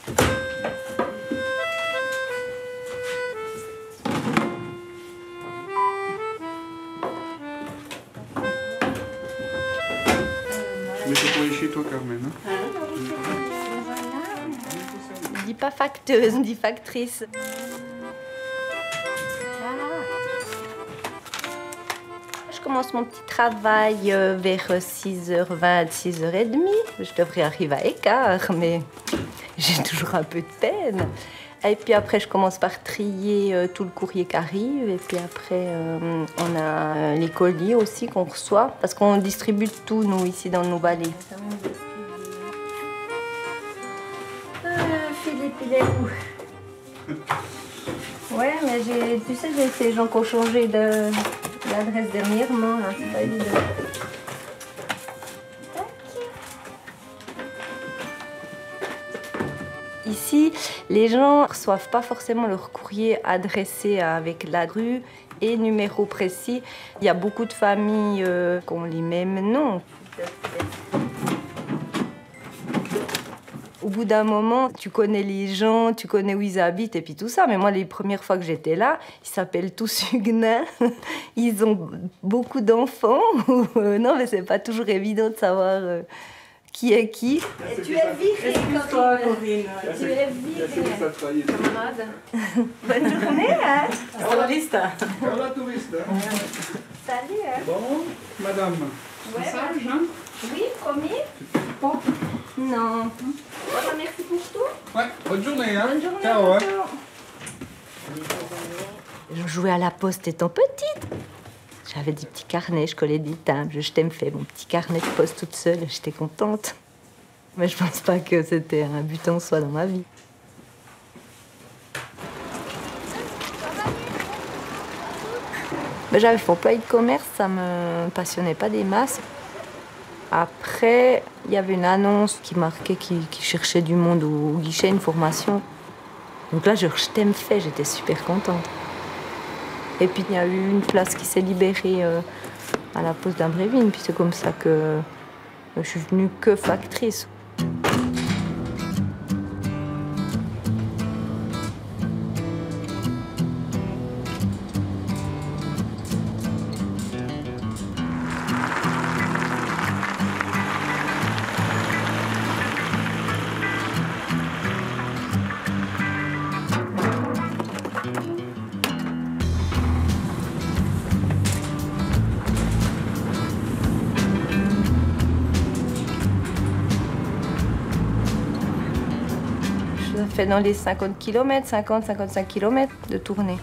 Tu mets ça pour aller chez toi, Carmen. Hein? On dit pas facteuse, on dit factrice. Je commence mon petit travail vers 6h20, 6h30. Je devrais arriver à écart, mais j'ai toujours un peu de peine. Et puis après, je commence par trier tout le courrier qui arrive. Et puis après, on a les colis aussi qu'on reçoit. Parce qu'on distribue tout, nous, ici, dans nos vallées. Philippe, il est où? Ouais, mais tu sais, j'ai ces gens qui ont changé d'adresse dernièrement. C'est pas évident. Ici, les gens ne reçoivent pas forcément leur courrier adressé avec la rue et numéro précis. Il y a beaucoup de familles qui ont les mêmes noms. Au bout d'un moment, tu connais les gens, tu connais où ils habitent et puis tout ça. Mais moi, les premières fois que j'étais là, ils s'appellent tous Huguenin. Ils ont beaucoup d'enfants. Non, mais c'est pas toujours évident de savoir qui est qui. Et tu es virée, Corinne. Tu es virée. Camarade. Bonne journée, hein. Hola vista. Hola, touriste. Salut, hein. Bon, madame. Ouais, Message, hein? Oui, promis. Pas. Non. Voilà, merci pour tout. Ouais, bonne journée, hein? Bonne journée. Ciao, hein? Je jouais à la poste étant petite. J'avais des petits carnets, je collais des timbres, je t'aime fait mon petit carnet de poste toute seule, j'étais contente. Mais je pense pas que c'était un but en soi dans ma vie. J'avais fait employé de commerce, ça me passionnait pas des masses. Après, il y avait une annonce qui marquait qu'il cherchait du monde au guichet, une formation. Donc là, je t'aime fait, j'étais super contente. Et puis il y a eu une place qui s'est libérée à la poste d'Imbréville. Puis c'est comme ça que je suis venue que factrice. Je fais dans les 50 km, 50-55 km de tournée.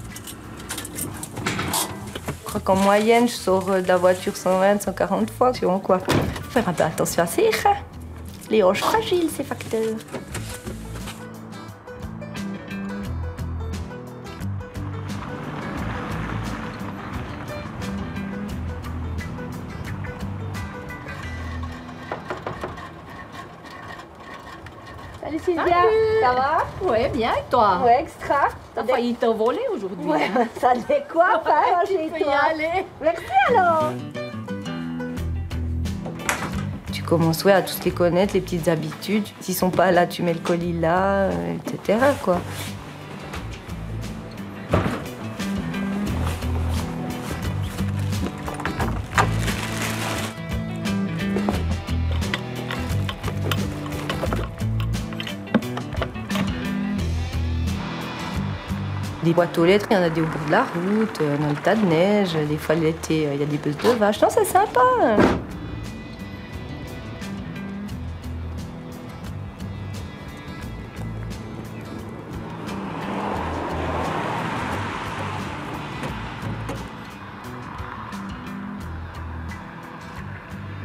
Je crois qu'en moyenne, je sors de la voiture 120, 140 fois. Sur quoi? Faut faire un peu attention à ses reins. Les hanches fragiles, ces facteurs. Salut Sylvia. Salut. Ça va? Ouais, bien, et toi? Ouais, extra. T'as failli t'envoler aujourd'hui. Ouais, Hein? ça décoiffe, hein, Tu chez peux y toi. aller. Merci alors. Tu commences à tous les connaître, les petites habitudes. S'ils sont pas là, tu mets le colis là, etc. quoi. Des boîtes aux lettres, il y en a des au bout de la route, dans le tas de neige. Des fois l'été, il y a des bosses de vaches. Non, c'est sympa.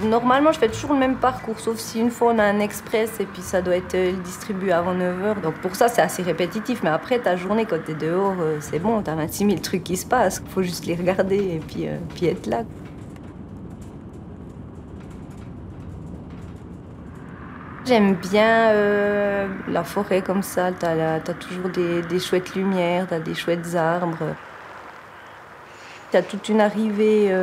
Normalement, je fais toujours le même parcours, sauf si une fois on a un express et puis ça doit être distribué avant 9h. Donc pour ça, c'est assez répétitif. Mais après, ta journée, quand t'es dehors, c'est bon, t'as 26 000 trucs qui se passent. Faut juste les regarder et puis être là. J'aime bien la forêt comme ça. T'as toujours des chouettes lumières, t'as des chouettes arbres. T'as toute une arrivée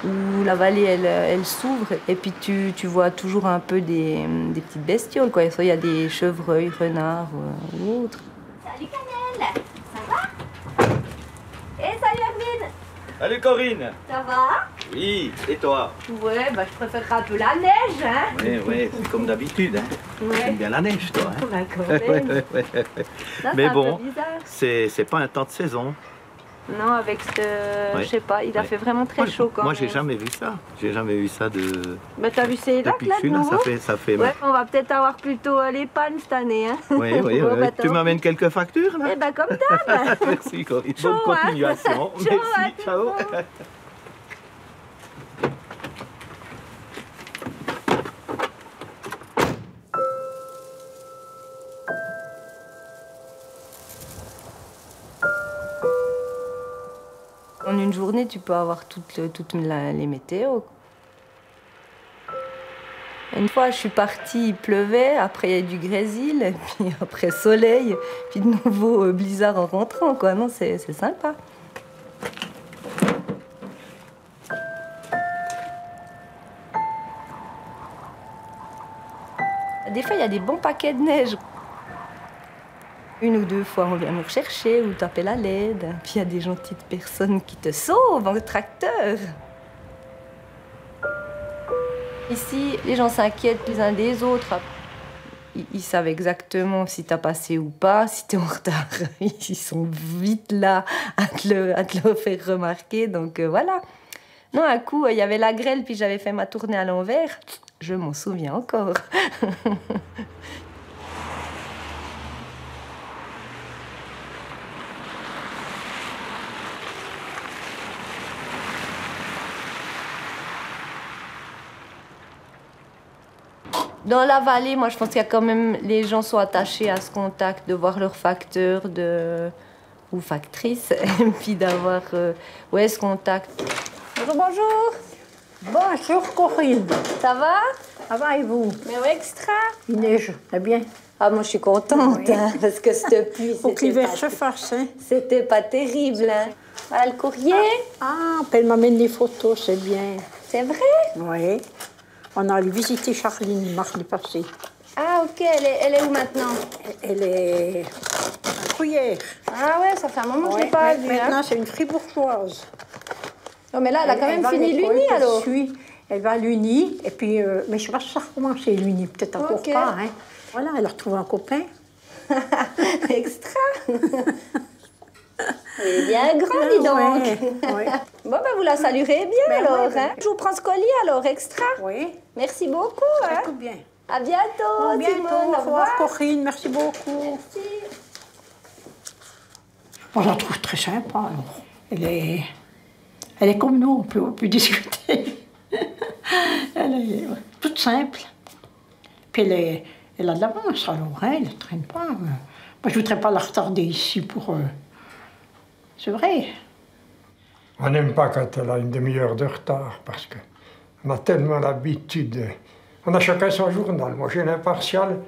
où la vallée, elle s'ouvre et puis tu vois toujours un peu des petites bestioles, quoi. Soit il y a des chevreuils, renards ou autres. Salut Cannelle, ça va? Et salut Armin. Salut Corinne. Ça va? Oui, et toi? Ouais, bah je préférerais un peu la neige, hein? Oui, c'est comme d'habitude. Hein. Ouais. T'aimes bien la neige, toi. Hein. Bah quand même. Ouais. Là, Mais c'est un bon, peu bizarre. c'est pas un temps de saison. Non, avec je sais pas, il a fait vraiment très chaud quand Moi, même. j'ai jamais vu ça. J'ai jamais vu ça Bah t'as vu ces lacs depuis là que je suis de là. nouveau? Ça fait. Ouais, on va peut-être avoir plutôt les pannes cette année, hein. Oui. Bon, bah, Tu tant m'amènes quelques factures, là? Eh ben comme d'hab. Merci, Corinne. Ciao, Bonne hein. continuation. Ciao à Merci, tout ciao. le monde. En une journée, tu peux avoir toutes les météos. Une fois, je suis partie, il pleuvait, après il y a du grésil, et puis après soleil, puis de nouveau blizzard en rentrant, quoi. Non, c'est sympa. Des fois, il y a des bons paquets de neige. Une ou deux fois, on vient nous rechercher ou taper la LED. Puis il y a des gentilles personnes qui te sauvent en tracteur. Ici, les gens s'inquiètent les uns des autres. Ils savent exactement si t'as passé ou pas, si t'es en retard. Ils sont vite là à te le faire remarquer. Donc voilà. Non, un coup, il y avait la grêle, puis j'avais fait ma tournée à l'envers. Je m'en souviens encore. Dans la vallée, moi, je pense qu'il y a quand même... Les gens sont attachés à ce contact, de voir leur facteur ou factrice, et puis d'avoir ce contact. Bonjour. Bonjour Corinne, Ça va? ça va et vous? Mais ouais, extra. Il neige, c'est bien. Ah, moi, je suis contente, Oui. hein, parce que cette pluie, Faut que l'hiver se fasse, hein? c'était pas terrible. Hein. Voilà le courrier. Ah, puis elle m'amène des photos, c'est bien. C'est vrai? Oui. On a allé visiter Charline mardi passé. Ah, ok. Elle est où maintenant? Elle est à Gruyère. Ah ouais, ça fait un moment que je Ouais, l'ai pas mais vue. maintenant, Hein. c'est une fribourgeoise. Non, mais là, elle a quand même va à fini l'école l'uni, que je alors. suis. Elle va à l'uni, et puis, mais je sais pas si ça a recommencé l'uni, peut-être encore Ok. pas. Hein. Voilà, elle a retrouvé un copain. Extra. Elle est bien grande, dis donc. Ouais, ouais. Bon, ben, vous la saluerez bien, Ben alors. ouais, Hein. Je vous prends ce collier, alors, extra. Oui, Merci beaucoup. c'est Hein. tout bien. À bientôt, À bientôt, Simone. au revoir Corinne, merci beaucoup. Merci. Moi, je la trouve très sympa. Alors. Elle est comme nous, on peut discuter. Elle est toute simple. Puis elle a de l'avance, alors hein, elle ne traîne pas. Moi, je ne voudrais pas la retarder ici pour... C'est vrai. On n'aime pas quand elle a une demi-heure de retard parce qu'on a tellement l'habitude. On a chacun son journal. Moi, j'ai l'impartial,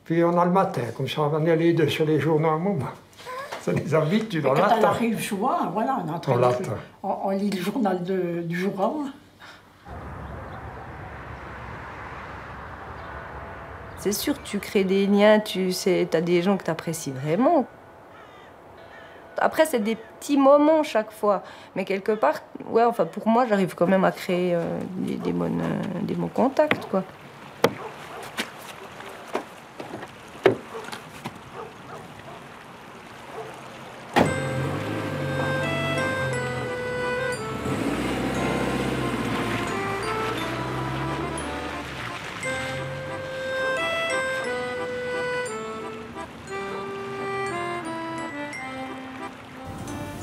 puis on a le matin. Comme ça, on est les deux sur les journaux à un moment. C'est des habitudes, on Et quand elle l'attend. arrive souvent, voilà, on est en train On de- l'attend. on lit le journal du jour avant. C'est sûr, tu crées des liens, t'as des gens que tu apprécies vraiment. Après, c'est des petits moments chaque fois. Mais quelque part, ouais, enfin, pour moi, j'arrive quand même à créer des bons contacts, quoi.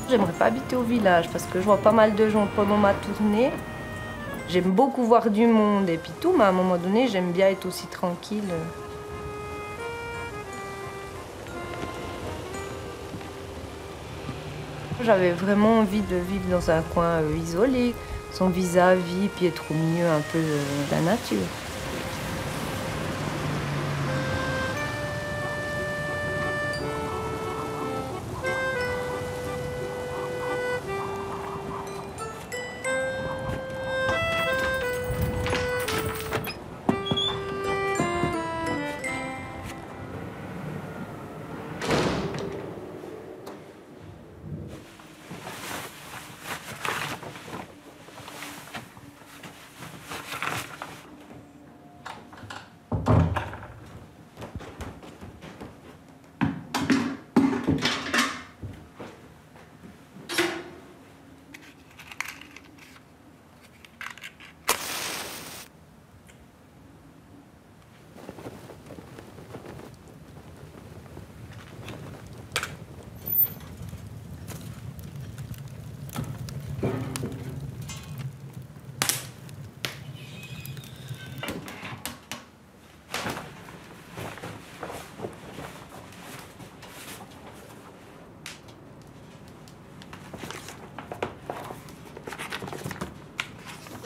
J'aimerais pas habiter au village parce que je vois pas mal de gens pendant ma tournée. J'aime beaucoup voir du monde et puis tout, mais à un moment donné, j'aime bien être aussi tranquille. J'avais vraiment envie de vivre dans un coin isolé, sans vis-à-vis, puis être au milieu un peu de la nature.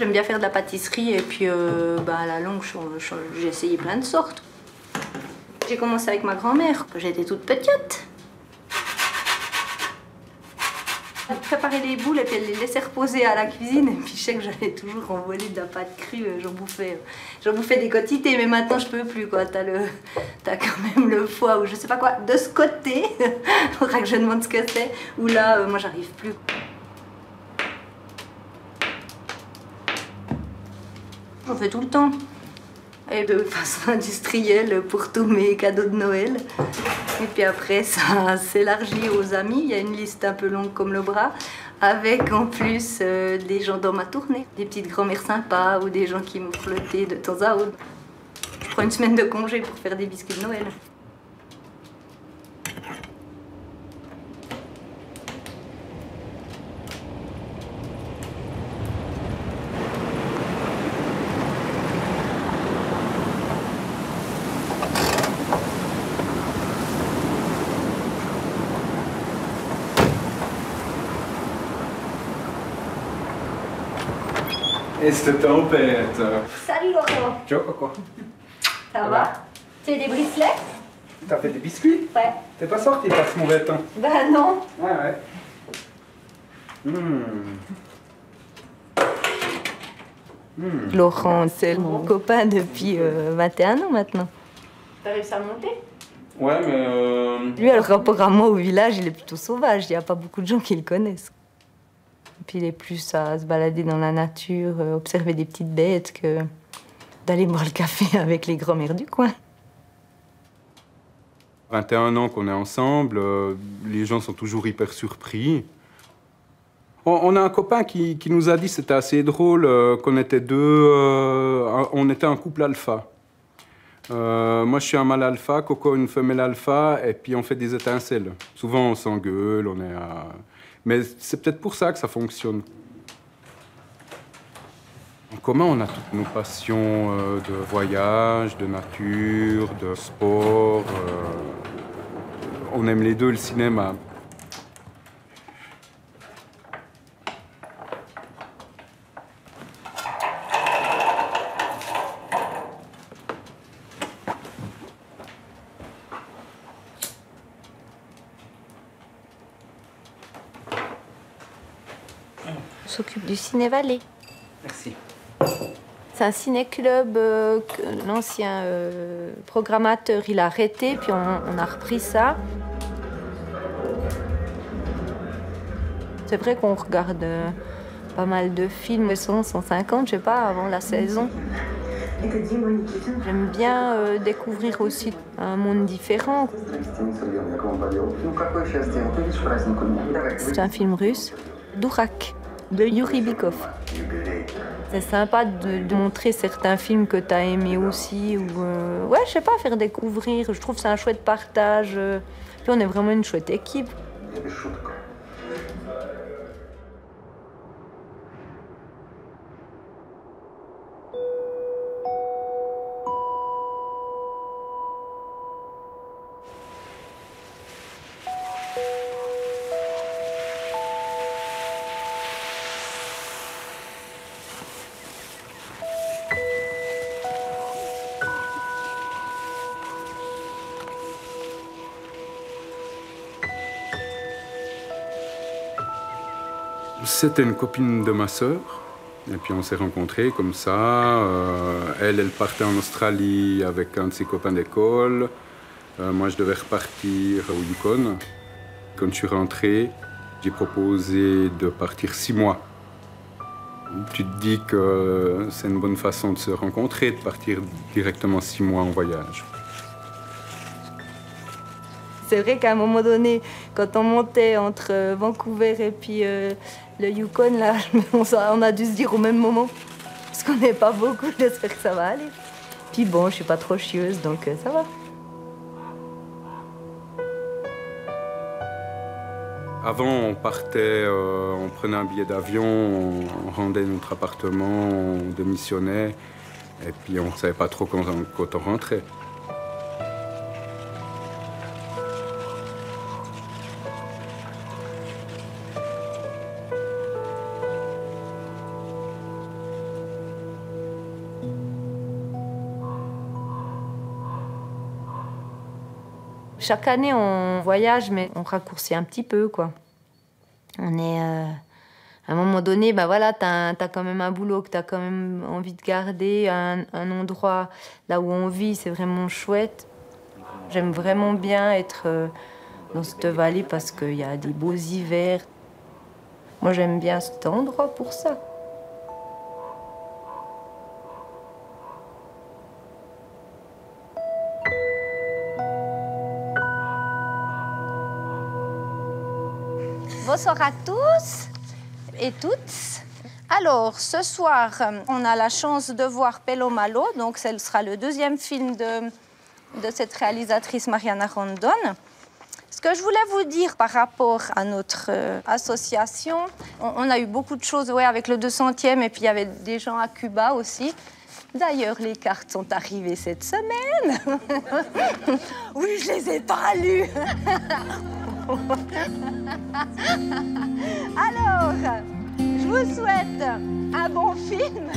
J'aime bien faire de la pâtisserie et puis à la longue, j'ai essayé plein de sortes. J'ai commencé avec ma grand-mère quand j'étais toute petite. Elle préparait les boules et puis elle les laissait reposer à la cuisine. Et puis je sais que j'allais toujours envoler de la pâte crue. J'en bouffais des quantités, mais maintenant je peux plus, quoi. T'as quand même le foie ou je sais pas quoi de ce côté. Faudra que je demande ce que c'est. Ou là, moi j'arrive plus. J'en fais tout le temps. Et de façon industrielle pour tous mes cadeaux de Noël. Et puis après, ça s'élargit aux amis. Il y a une liste un peu longue comme le bras, avec en plus des gens dans ma tournée. Des petites grand-mères sympas ou des gens qui m'ont flotté de temps à autre. Je prends une semaine de congé pour faire des biscuits de Noël. Est-ce tempête? Salut Laurent. Ciao, Coco. Ça va? Tu as des bricelets? T'as fait des biscuits? Ouais. T'es pas sorti par ce mauvais temps? Ben non. Ouais. Laurent, c'est mon copain depuis 21 ans maintenant. T'as réussi à monter? Ouais, mais Lui, le rapport à moi au village, il est plutôt sauvage. Il n'y a pas beaucoup de gens qui le connaissent. Puis il est plus à se balader dans la nature, observer des petites bêtes que d'aller boire le café avec les grands-mères du coin. 21 ans qu'on est ensemble, les gens sont toujours hyper surpris. On a un copain qui nous a dit, c'était assez drôle, qu'on était on était un couple alpha. Moi, je suis un mâle alpha, Coco une femelle alpha, et puis on fait des étincelles. Souvent, on s'engueule, mais c'est peut-être pour ça que ça fonctionne. En commun, on a toutes nos passions de voyage, de nature, de sport. On aime les deux le cinéma. On s'occupe du Ciné-Vallée. merci. C'est un ciné-club que l'ancien programmateur il a arrêté, puis on a repris ça. C'est vrai qu'on regarde pas mal de films, 150, je sais pas, avant la saison. J'aime bien découvrir aussi un monde différent. C'est un film russe, Dourak, de Yuri Bykov. C'est sympa de montrer certains films que tu as aimés aussi. Ou, ouais, je sais pas, faire découvrir. Je trouve que c'est un chouette partage. Puis on est vraiment une chouette équipe. C'était une copine de ma sœur, et puis on s'est rencontrés comme ça. Elle partait en Australie avec un de ses copains d'école. Moi, je devais repartir au Yukon. Quand je suis rentré, j'ai proposé de partir 6 mois. Tu te dis que c'est une bonne façon de se rencontrer, de partir directement 6 mois en voyage. C'est vrai qu'à un moment donné, quand on montait entre Vancouver et puis le Yukon, là, on a dû se dire au même moment, parce qu'on n'est pas beaucoup, j'espère que ça va aller. Puis bon, je suis pas trop chieuse, donc ça va. Avant, on partait, on prenait un billet d'avion, on rendait notre appartement, on démissionnait, et puis on ne savait pas trop quand on rentrait. Chaque année, on voyage, mais on raccourcit un petit peu, quoi. On est... à un moment donné, bah voilà, t'as quand même un boulot que t'as quand même envie de garder, un endroit là où on vit, c'est vraiment chouette. J'aime vraiment bien être dans cette vallée parce qu'il y a des beaux hivers. Moi, j'aime bien cet endroit pour ça. Bonsoir à tous et toutes. Alors, ce soir, on a la chance de voir Pello Malo, donc ce sera le deuxième film de cette réalisatrice Mariana Rondon. Ce que je voulais vous dire par rapport à notre association, on a eu beaucoup de choses avec le 200e et puis il y avait des gens à Cuba aussi. D'ailleurs, les cartes sont arrivées cette semaine. Oui, je les ai pas lues. Alors, je vous souhaite un bon film.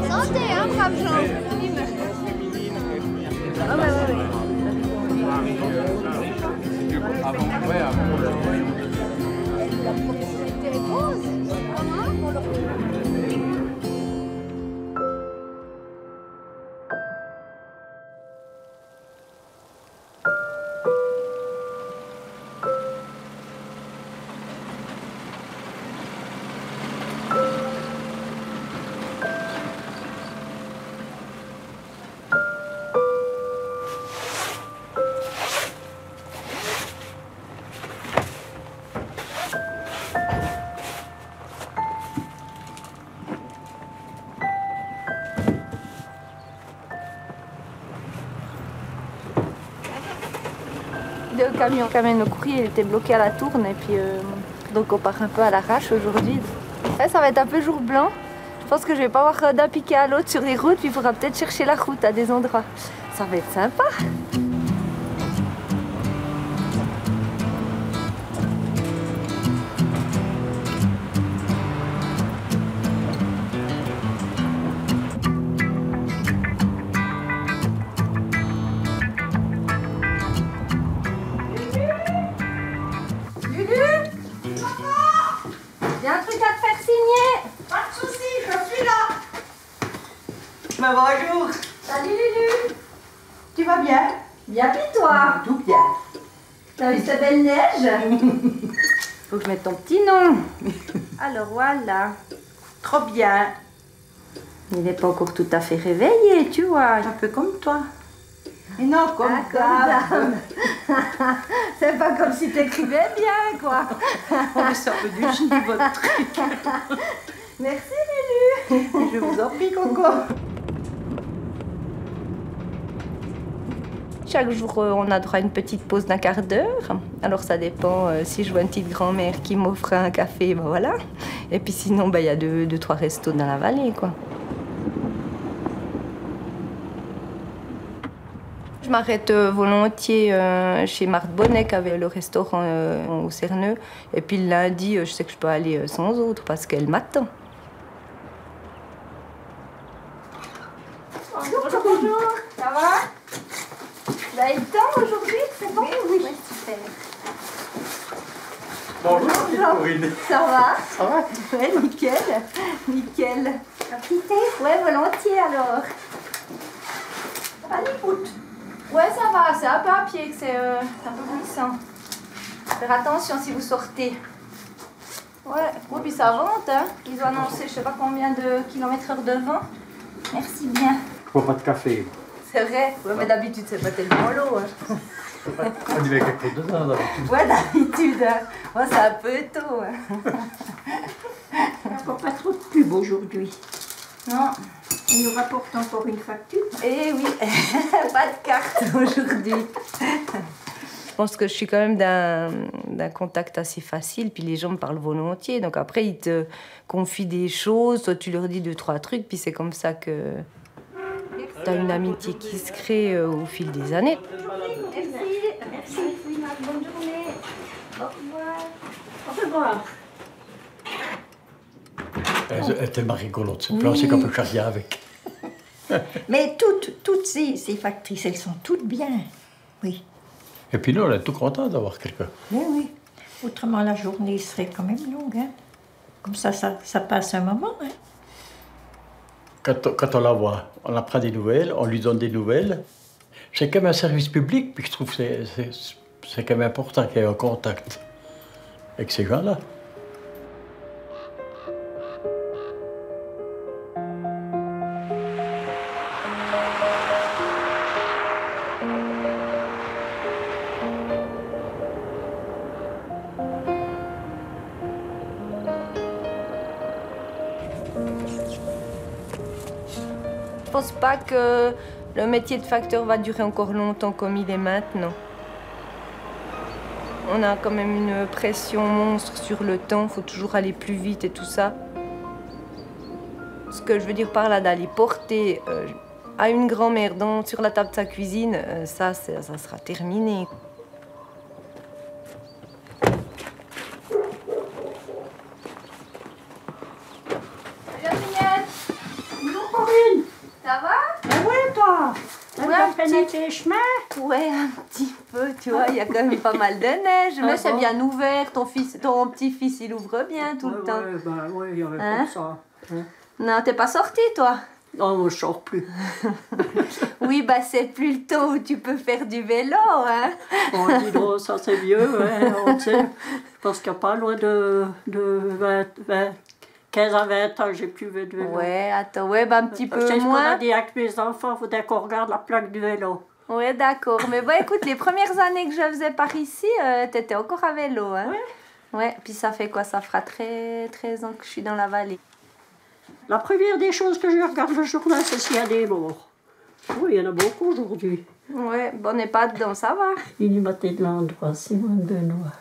Santé, hein, brave Jean. Ah, ouais. La propriété est rose. Comment? Le camion qui amène le courrier, il était bloqué à la tourne et puis donc on part un peu à l'arrache aujourd'hui. Ouais, ça va être un peu jour blanc. Je pense que je vais pas avoir d'un piqué à l'autre sur les routes, puis il faudra peut-être chercher la route à des endroits. Ça va être sympa. Mais bonjour. Salut Lulu. Tu vas bien? Bien pis toi? Tout bien. T'as vu cette belle neige? Faut que je mette ton petit nom. Alors voilà. Trop bien. Il n'est pas encore tout à fait réveillé, tu vois. Un peu comme toi. Et non, comme dame. C'est pas comme si t'écrivais bien, quoi. On me sort du génie, votre truc. Merci Lulu. Je vous en prie, Coco. Chaque jour, on a droit à une petite pause d'un quart d'heure. Alors ça dépend, si je vois une petite grand-mère qui m'offre un café, ben voilà. Et puis sinon, il y a deux, trois restos dans la vallée, quoi. Je m'arrête volontiers chez Marthe Bonnet, qui avait le restaurant au Cerneux. Et puis le lundi, je sais que je peux aller sans autre parce qu'elle m'attend. Bonjour. Ça va? Vous avez le temps aujourd'hui? C'est bon? Oui, super. Bonjour, Corinne. Ça va? Ça va? Ouais, nickel. Nickel. Profitez. Ouais, volontiers alors. Allez, écoute. Ouais, ça va. C'est un peu à pied que c'est un peu glissant. Faire attention si vous sortez. Ouais, puis ça vente, hein. Ils ont annoncé je sais pas combien de kilomètres/heure de vent. Merci bien. Je bois pas de café. C'est vrai, ouais, mais d'habitude c'est pas tellement l'eau. Hein. On y va quelques 2 heures d'habitude. Ouais, d'habitude. Hein. Moi, c'est un peu tôt. Hein. On ne voit pas trop de pub aujourd'hui. Non. Il nous rapporte encore une facture. Eh oui, pas de carte aujourd'hui. Je pense que je suis quand même d'un contact assez facile, puis les gens me parlent volontiers. Donc après, ils te confient des choses, toi tu leur dis 2, 3 trucs, puis c'est comme ça que... Tu as une amitié qui se crée au fil des années. Merci. Merci. Bonne journée. Au revoir. Au revoir. Elle est tellement rigolote, c'est oui. C'est qu'on peut charrier avec. Mais toutes ces factrices, elles sont toutes bien. Oui. Et puis nous, on est tout contents d'avoir quelqu'un. Oui, oui. Autrement, la journée serait quand même longue. Hein? Comme ça passe un moment. Hein? Quand on la voit, on apprend des nouvelles, on lui donne des nouvelles. C'est quand même un service public, puis je trouve que c'est quand même important qu'il y ait un contact avec ces gens-là. Je pense pas que le métier de facteur va durer encore longtemps comme il est maintenant. On a quand même une pression monstre sur le temps, il faut toujours aller plus vite et tout ça. Ce que je veux dire par là, d'aller porter à une grand-mère sur la table de sa cuisine, ça sera terminé. Ça va? Mais oui, toi! Ouais, un petit les chemins? Ouais, un petit peu, tu vois, il y a quand même pas mal de neige, mais c'est bien ouvert, ton petit-fils, il ouvre bien tout le temps. Oui, bah, oui, il y avait pas ça. Hein? Non, t'es pas sorti, toi? Non, je sors plus. Oui, bah c'est plus le temps où tu peux faire du vélo, hein? Oh, dis donc, ça c'est vieux, hein, on sait, parce qu'il n'y a pas loin de 15 à 20 ans, j'ai plus vu de vélo. Ouais, attends, ouais, bah un petit peu C'est ce qu'on moins. a dit avec mes enfants, il faudrait qu'on regarde la plaque du vélo. Ouais, d'accord. Mais bon, écoute, les premières années que je faisais par ici, t'étais encore à vélo, hein? Ouais. Ouais, puis ça fait quoi? Ça fera 13 ans que je suis dans la vallée. La première des choses que je regarde le journal, c'est s'il y a des morts. Oui, il y en a beaucoup aujourd'hui. Ouais, bon, on n'est pas dedans, ça va. Inhumanité de l'endroit, Simone Benoît.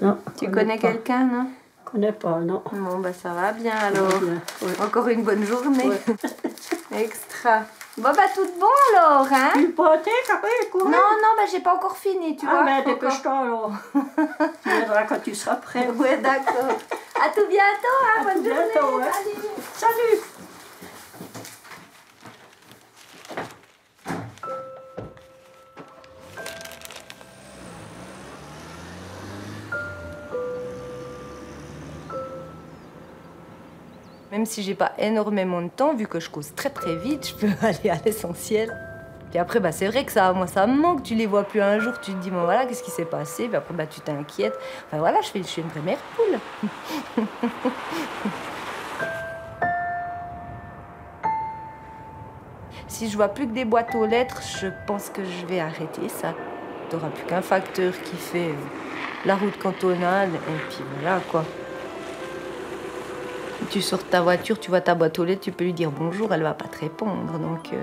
Non, tu connais quelqu'un, non? Je connais pas, non. Bon, bah ça va bien alors. Bien, ouais. Encore une bonne journée. Ouais. Extra. Bon, bah tout bon alors, hein? Une pâté, après, quoi? Non, non, bah j'ai pas encore fini, tu vois. Ah, ben dépêche-toi alors. Tu viendras quand tu seras prêt. Ouais, d'accord. À tout bientôt, hein? Bonne journée. Bientôt, ouais. Salut. Même si j'ai pas énormément de temps, vu que je cause très très vite, je peux aller à l'essentiel. Puis après, bah, c'est vrai que ça, moi, ça me manque. Tu les vois plus un jour, tu te dis, bon voilà, qu'est-ce qui s'est passé? Puis après, bah, tu t'inquiètes. Enfin voilà, je suis une vraie mère poule. Si je vois plus que des boîtes aux lettres, je pense que je vais arrêter ça. Tu n'auras plus qu'un facteur qui fait la route cantonale, et puis voilà quoi. Tu sors de ta voiture, tu vois ta boîte aux lettres, tu peux lui dire bonjour, elle va pas te répondre, donc... Et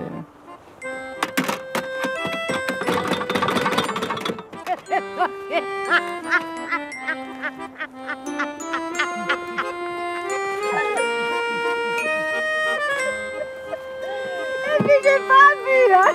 puis j'ai pas vu, hein.